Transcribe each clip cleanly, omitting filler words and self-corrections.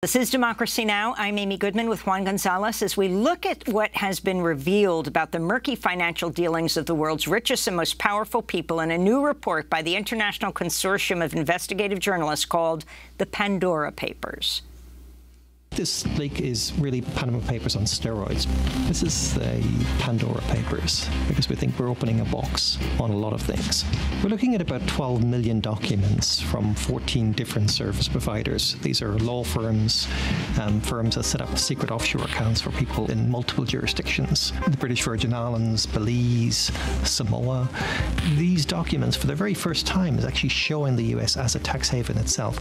This is Democracy Now! I'm Amy Goodman with Juan Gonzalez as we look at what has been revealed about the murky financial dealings of the world's richest and most powerful people in a new report by the International Consortium of Investigative Journalists called the Pandora Papers. This leak is really Panama Papers on steroids. This is the Pandora Papers because we think we're opening a box on a lot of things. We're looking at about 12 million documents from 14 different service providers. These are law firms, firms that set up secret offshore accounts for people in multiple jurisdictions. The British Virgin Islands, Belize, Samoa. These documents, for the very first time, is actually showing the US as a tax haven itself.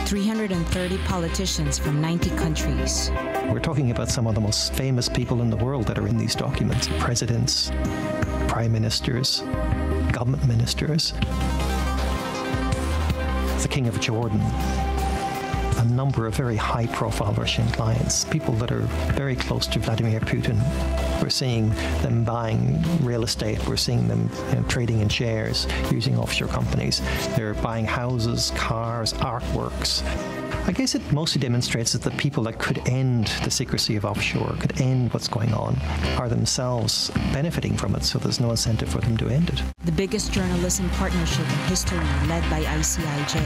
330 politicians from 90 countries. We're talking about some of the most famous people in the world that are in these documents. Presidents, prime ministers, government ministers, the King of Jordan, a number of very high-profile Russian clients, people that are very close to Vladimir Putin. We're seeing them buying real estate. We're seeing them trading in shares, using offshore companies. They're buying houses, cars, artworks. I guess it mostly demonstrates that the people that could end the secrecy of offshore, could end what's going on, are themselves benefiting from it, so there's no incentive for them to end it. The biggest journalism partnership in history, led by ICIJ.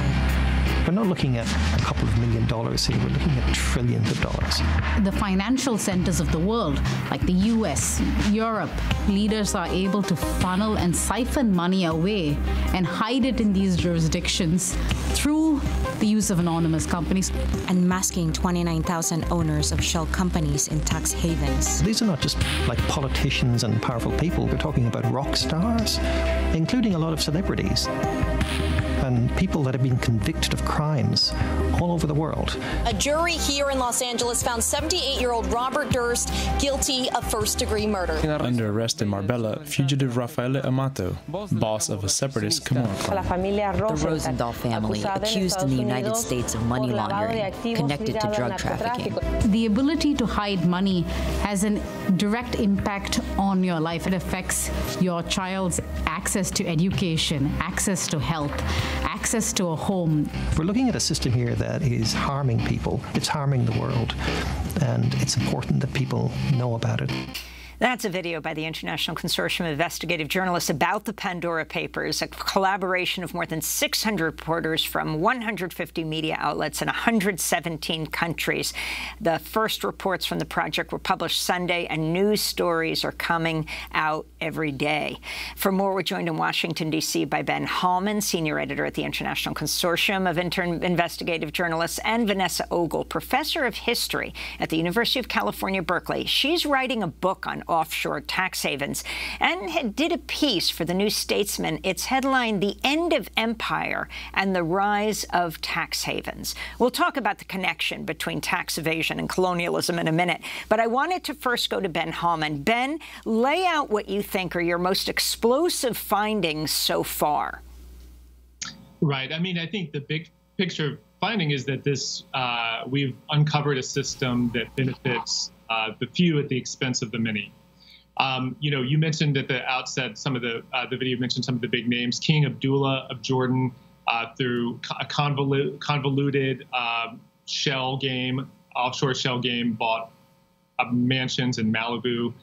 We're not looking at a couple of $1 million here, we're looking at trillions of dollars. The financial centers of the world, like the US, Europe, leaders are able to funnel and siphon money away and hide it in these jurisdictions through the use of anonymous companies. Unmasking 29,000 owners of shell companies in tax havens. These are not just like politicians and powerful people, we're talking about rock stars, including a lot of celebrities. And people that have been convicted of crimes all over the world. A jury here in Los Angeles found 78-year-old Robert Durst guilty of first-degree murder. Under arrest in Marbella, fugitive Rafael Amato, boss of a separatist Camorra clan. The Rosendahl family, accused in the United States of money laundering, connected to drug trafficking. The ability to hide money has a direct impact on your life. It affects your child's access to education, access to health, access to a home. We're looking at a system here that is harming people. It's harming the world, and it's important that people know about it. That's a video by the International Consortium of Investigative Journalists about the Pandora Papers, a collaboration of more than 600 reporters from 150 media outlets in 117 countries. The first reports from the project were published Sunday, and news stories are coming out every day. For more, we're joined in Washington, D.C. by Ben Hallman, senior editor at the International Consortium of Investigative Journalists, and Vanessa Ogle, professor of history at the University of California, Berkeley. She's writing a book on offshore tax havens and did a piece for the New Statesman. It's headlined "The End of Empire and the Rise of Tax Havens." We'll talk about the connection between tax evasion and colonialism in a minute, but I wanted to first go to Ben Hallman. Ben, lay out what you think are your most explosive findings so far. Right. I mean, I think the big picture finding is that we've uncovered a system that benefits the few at the expense of the many. You mentioned at the outset, some of the video mentioned some of the big names. King Abdullah of Jordan, through a convoluted offshore shell game, bought mansions in Malibu.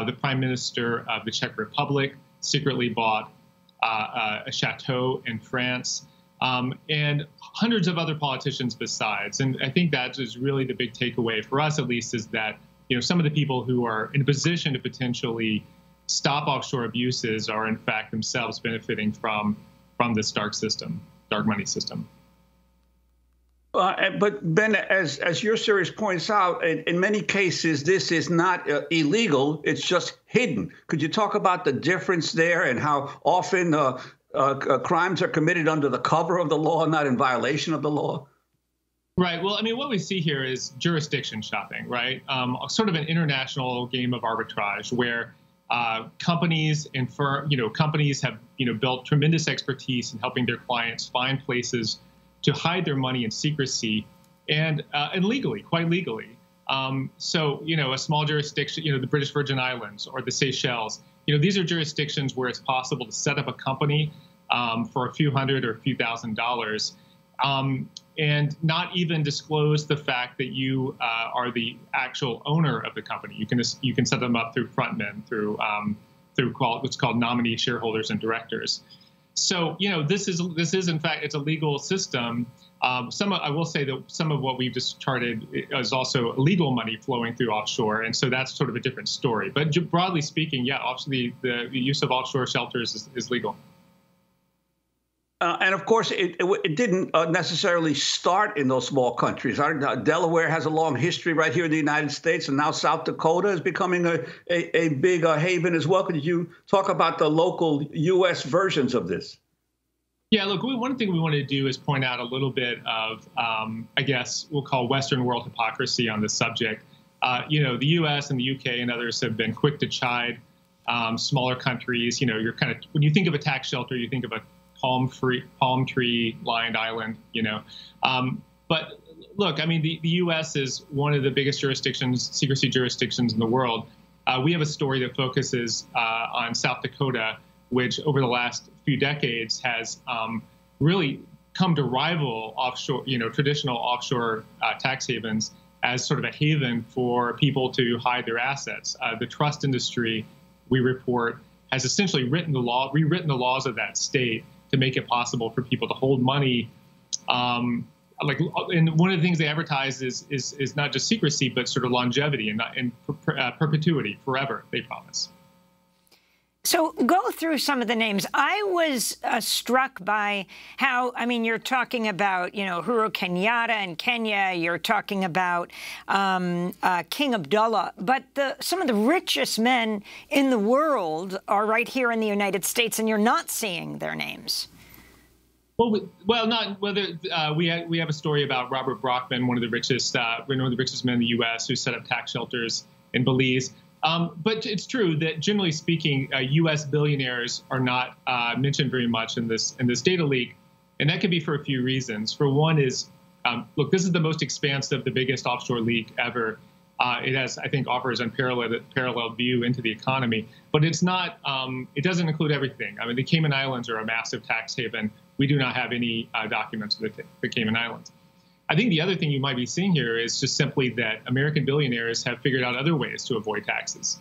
The Prime Minister of the Czech Republic secretly bought a chateau in France, and hundreds of other politicians besides. And I think that is really the big takeaway for us, at least, is that some of the people who are in a position to potentially stop offshore abuses are in fact themselves benefiting from this dark money system. But Ben, as your series points out, in many cases, this is not illegal. It's just hidden. Could you talk about the difference there and how often crimes are committed under the cover of the law, not in violation of the law? Right. Well, I mean, what we see here is jurisdiction shopping, right? Sort of an international game of arbitrage where companies and companies have built tremendous expertise in helping their clients find places to hide their money in secrecy and legally, quite legally. So a small jurisdiction, the British Virgin Islands or the Seychelles, these are jurisdictions where it's possible to set up a company for a few hundred or a few $1,000s. and not even disclose the fact that you are the actual owner of the company. You can set them up through frontmen, through what's called nominee shareholders and directors. So, this is in fact, it's a legal system. I will say that some of what we've just charted is also illegal money flowing through offshore, and so that's sort of a different story. But broadly speaking, yeah, the use of offshore shelters is legal. And of course, it didn't necessarily start in those small countries. Delaware has a long history right here in the United States, and now South Dakota is becoming a big haven as well. Could you talk about the local U.S. versions of this? Yeah, look, one thing we want to do is point out a little bit of, I guess, we'll call Western world hypocrisy on this subject. The U.S. and the U.K. and others have been quick to chide smaller countries. You're kind of, when you think of a tax shelter, you think of a palm tree lined island, but look, I mean, the U.S. is one of the biggest secrecy jurisdictions in the world. We have a story that focuses on South Dakota, which over the last few decades has really come to rival offshore, traditional offshore tax havens as sort of a haven for people to hide their assets. The trust industry, we report, has essentially rewritten the laws of that state to make it possible for people to hold money. And one of the things they advertise is not just secrecy, but sort of longevity and perpetuity, forever, they promise. So go through some of the names. I was struck by how, I mean, you're talking about, Uhuru Kenyatta in Kenya, you're talking about King Abdullah, but some of the richest men in the world are right here in the United States, and you're not seeing their names. We have a story about Robert Brockman, one of the richest men in the U.S. who set up tax shelters in Belize. But it's true that, generally speaking, U.S. billionaires are not mentioned very much in this data leak, and that could be for a few reasons. For one is, look, this is the most expansive, the biggest offshore leak ever. It offers unparalleled view into the economy, but it's not. It doesn't include everything. I mean, the Cayman Islands are a massive tax haven. We do not have any documents of the Cayman Islands. I think the other thing you might be seeing here is just simply that American billionaires have figured out other ways to avoid taxes.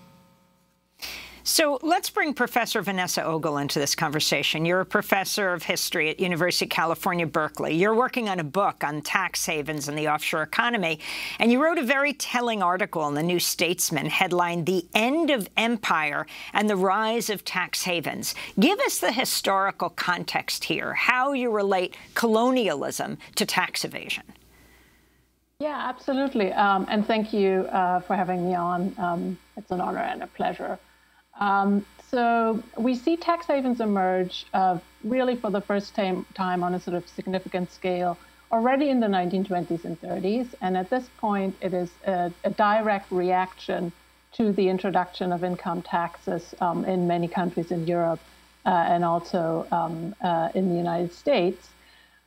So let's bring Professor Vanessa Ogle into this conversation. You're a professor of history at University of California, Berkeley. You're working on a book on tax havens and the offshore economy, and you wrote a very telling article in the New Statesman headlined "The End of Empire and the Rise of Tax Havens." Give us the historical context here, how you relate colonialism to tax evasion. Yeah, absolutely. And thank you for having me on. It's an honor and a pleasure. So we see tax havens emerge really for the first time on a sort of significant scale already in the 1920s and 30s. And at this point, it is a direct reaction to the introduction of income taxes in many countries in Europe and also in the United States.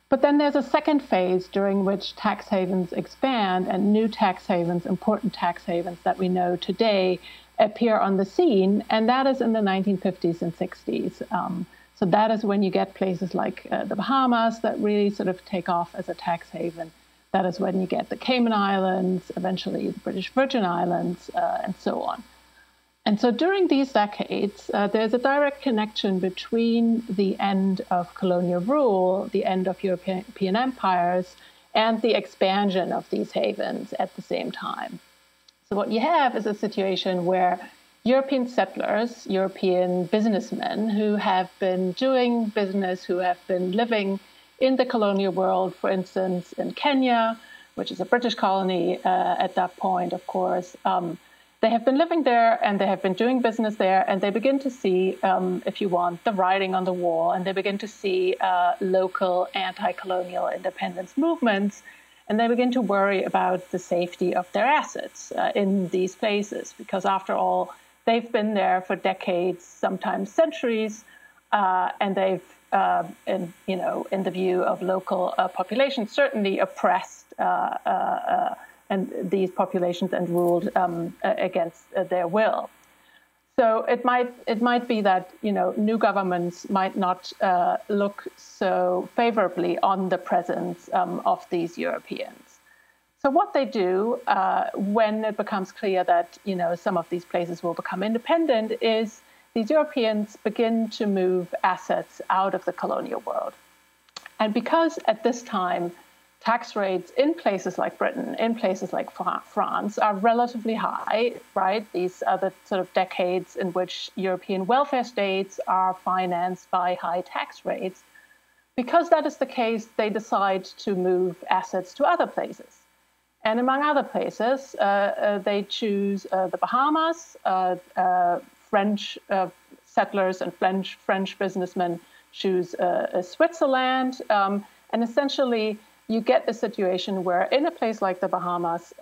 But then there's a second phase during which tax havens expand and new tax havens, important tax havens that we know today, appear on the scene, and that is in the 1950s and 60s. So that is when you get places like the Bahamas that really sort of take off as a tax haven. That is when you get the Cayman Islands, eventually the British Virgin Islands, and so on. And so during these decades, there's a direct connection between the end of colonial rule, the end of European empires, and the expansion of these havens at the same time. So what you have is a situation where European settlers, European businessmen who have been doing business, who have been living in the colonial world, for instance, in Kenya, which is a British colony at that point, of course, they have been living there and they have been doing business there, and they begin to see, if you want, the writing on the wall, and they begin to see local anti-colonial independence movements. And they begin to worry about the safety of their assets in these places, because after all, they've been there for decades, sometimes centuries, and they've, in the view of local populations, certainly oppressed and these populations and ruled against their will. So it might be that new governments might not look so favorably on the presence of these Europeans. So what they do when it becomes clear that some of these places will become independent is these Europeans begin to move assets out of the colonial world. And because at this time tax rates in places like Britain, in places like France are relatively high, right? These are the sort of decades in which European welfare states are financed by high tax rates. Because that is the case, they decide to move assets to other places. And among other places, they choose the Bahamas. French settlers and French businessmen choose Switzerland. And essentially, you get a situation where in a place like the Bahamas,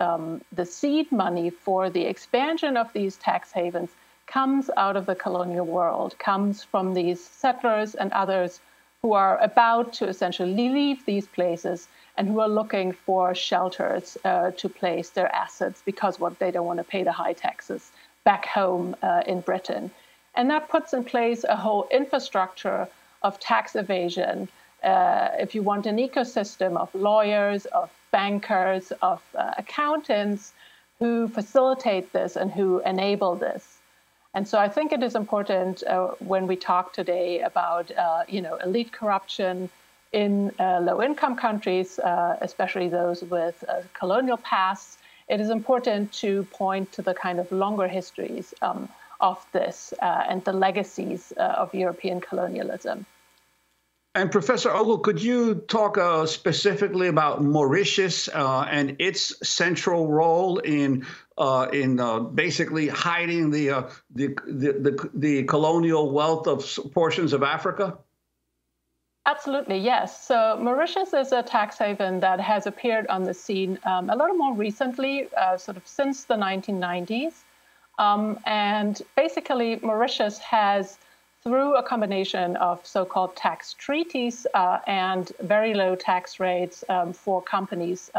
the seed money for the expansion of these tax havens comes out of the colonial world, comes from these settlers and others who are about to essentially leave these places and who are looking for shelters to place their assets because they don't want to pay the high taxes back home in Britain. And that puts in place a whole infrastructure of tax evasion. If you want an ecosystem of lawyers, of bankers, of accountants who facilitate this and who enable this. And so I think it is important when we talk today about elite corruption in low-income countries, especially those with colonial pasts. It is important to point to the kind of longer histories of this and the legacies of European colonialism. And Professor Ogle, could you talk specifically about Mauritius and its central role in basically hiding the colonial wealth of portions of Africa? Absolutely, yes. So Mauritius is a tax haven that has appeared on the scene a little more recently, sort of since the 1990s. And basically, Mauritius has, through a combination of so-called tax treaties and very low tax rates for companies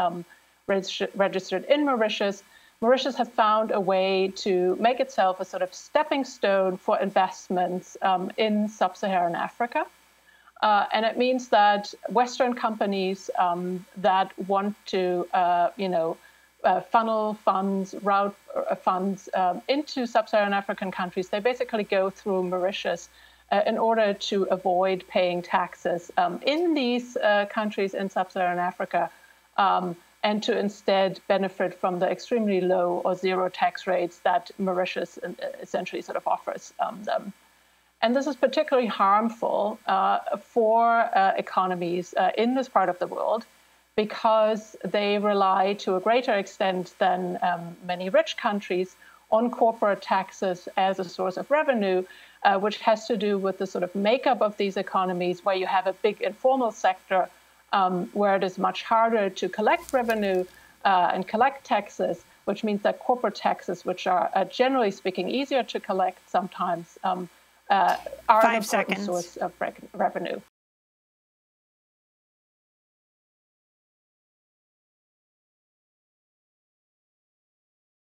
registered in Mauritius, Mauritius has found a way to make itself a sort of stepping stone for investments in sub-Saharan Africa. And it means that Western companies that want to, funnel funds, route funds into sub-Saharan African countries, they basically go through Mauritius in order to avoid paying taxes in these countries in sub-Saharan Africa and to instead benefit from the extremely low or zero tax rates that Mauritius essentially sort of offers them. And this is particularly harmful for economies in this part of the world because they rely to a greater extent than many rich countries on corporate taxes as a source of revenue, which has to do with the sort of makeup of these economies where you have a big informal sector where it is much harder to collect revenue and collect taxes, which means that corporate taxes, which are generally speaking easier to collect sometimes, are an important source of revenue.